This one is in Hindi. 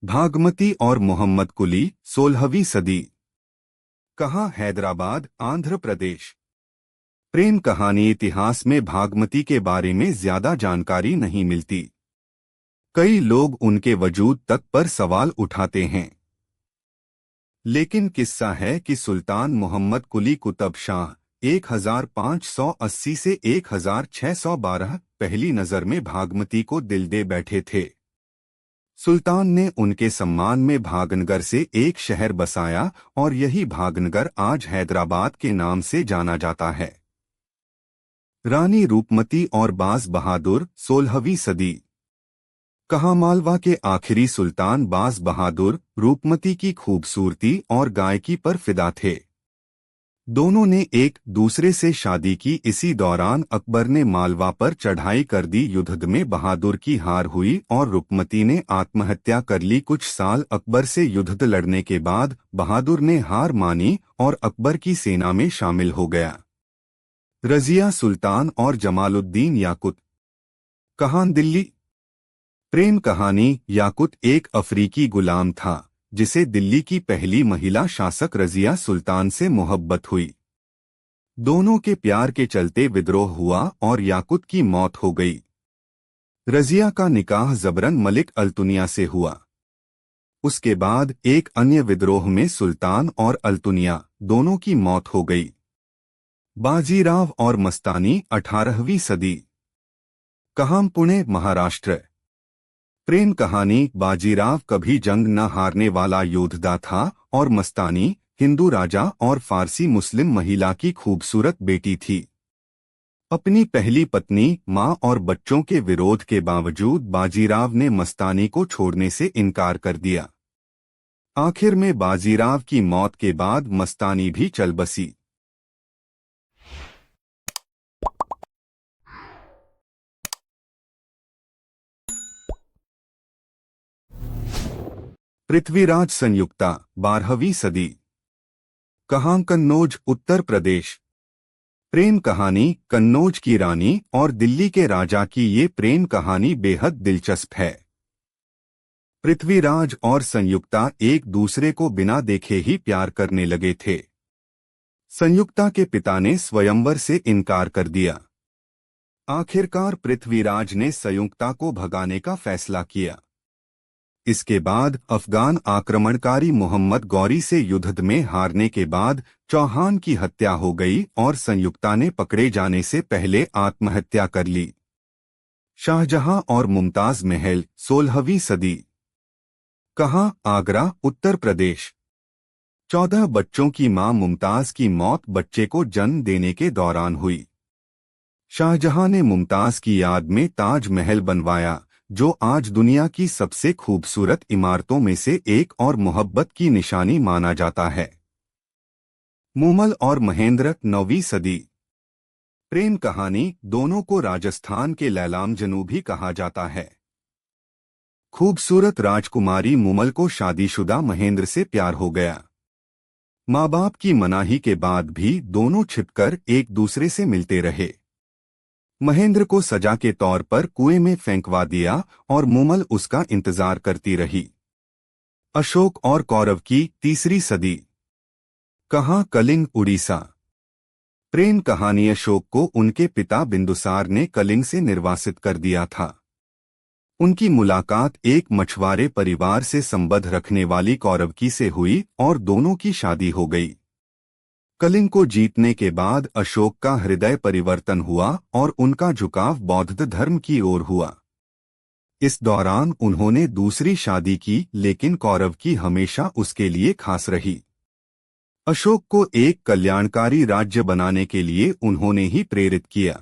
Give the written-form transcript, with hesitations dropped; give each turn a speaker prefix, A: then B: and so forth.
A: भागमती और मोहम्मद कुली 16वीं सदी। कहाँ? हैदराबाद, आंध्र प्रदेश। प्रेम कहानी। इतिहास में भागमती के बारे में ज्यादा जानकारी नहीं मिलती। कई लोग उनके वजूद तक पर सवाल उठाते हैं, लेकिन किस्सा है कि सुल्तान मोहम्मद कुली कुतब शाह 1580 से 1612 पहली नजर में भागमती को दिल दे बैठे थे। सुल्तान ने उनके सम्मान में भागनगर से एक शहर बसाया और यही भागनगर आज हैदराबाद के नाम से जाना जाता है। रानी रूपमती और बाज बहादुर 16वीं सदी। कहाँ? मालवा के आखिरी सुल्तान बाज बहादुर रूपमती की खूबसूरती और गायकी पर फिदा थे। दोनों ने एक दूसरे से शादी की। इसी दौरान अकबर ने मालवा पर चढ़ाई कर दी। युद्ध में बहादुर की हार हुई और रूपमती ने आत्महत्या कर ली। कुछ साल अकबर से युद्ध लड़ने के बाद बहादुर ने हार मानी और अकबर की सेना में शामिल हो गया। रजिया सुल्तान और जमालुद्दीन याकुत। कहाँ? दिल्ली। प्रेम कहानी। याकुत एक अफ्रीकी गुलाम था जिसे दिल्ली की पहली महिला शासक रजिया सुल्तान से मोहब्बत हुई। दोनों के प्यार के चलते विद्रोह हुआ और याकुत की मौत हो गई। रजिया का निकाह जबरन मलिक अल्तुनिया से हुआ। उसके बाद एक अन्य विद्रोह में सुल्तान और अल्तुनिया दोनों की मौत हो गई। बाजीराव और मस्तानी 18वीं सदी। कहाँ? पुणे, महाराष्ट्र। प्रेम कहानी। बाजीराव कभी जंग न हारने वाला योद्धा था और मस्तानी हिंदू राजा और फारसी मुस्लिम महिला की खूबसूरत बेटी थी। अपनी पहली पत्नी, मां और बच्चों के विरोध के बावजूद बाजीराव ने मस्तानी को छोड़ने से इनकार कर दिया। आखिर में बाजीराव की मौत के बाद मस्तानी भी चल बसी। पृथ्वीराज संयुक्ता 12वीं सदी। कहाँ? कन्नौज, उत्तर प्रदेश। प्रेम कहानी। कन्नौज की रानी और दिल्ली के राजा की ये प्रेम कहानी बेहद दिलचस्प है। पृथ्वीराज और संयुक्ता एक दूसरे को बिना देखे ही प्यार करने लगे थे। संयुक्ता के पिता ने स्वयंवर से इनकार कर दिया। आखिरकार पृथ्वीराज ने संयुक्ता को भगाने का फैसला किया। इसके बाद अफगान आक्रमणकारी मोहम्मद गौरी से युद्ध में हारने के बाद चौहान की हत्या हो गई और संयुक्ता ने पकड़े जाने से पहले आत्महत्या कर ली। शाहजहां और मुमताज महल 16वीं सदी। कहाँ? आगरा, उत्तर प्रदेश। 14 बच्चों की मां मुमताज की मौत बच्चे को जन्म देने के दौरान हुई। शाहजहां ने मुमताज की याद में ताज महल बनवाया, जो आज दुनिया की सबसे खूबसूरत इमारतों में से एक और मोहब्बत की निशानी माना जाता है। मुमल और महेंद्र 9वीं सदी। प्रेम कहानी। दोनों को राजस्थान के लैलाम जनू भी कहा जाता है। खूबसूरत राजकुमारी मुमल को शादीशुदा महेंद्र से प्यार हो गया। माँ बाप की मनाही के बाद भी दोनों छिपकर एक दूसरे से मिलते रहे। महेंद्र को सजा के तौर पर कुएं में फेंकवा दिया और मुमल उसका इंतजार करती रही। अशोक और कौरव की 3री सदी। कहाँ? कलिंग, उड़ीसा। प्रेम कहानी। अशोक को उनके पिता बिंदुसार ने कलिंग से निर्वासित कर दिया था। उनकी मुलाकात एक मछुआरे परिवार से संबंध रखने वाली कौरवकी से हुई और दोनों की शादी हो गई। कलिंग को जीतने के बाद अशोक का हृदय परिवर्तन हुआ और उनका झुकाव बौद्ध धर्म की ओर हुआ। इस दौरान उन्होंने दूसरी शादी की, लेकिन कौरवकी हमेशा उसके लिए खास रही। अशोक को एक कल्याणकारी राज्य बनाने के लिए उन्होंने ही प्रेरित किया।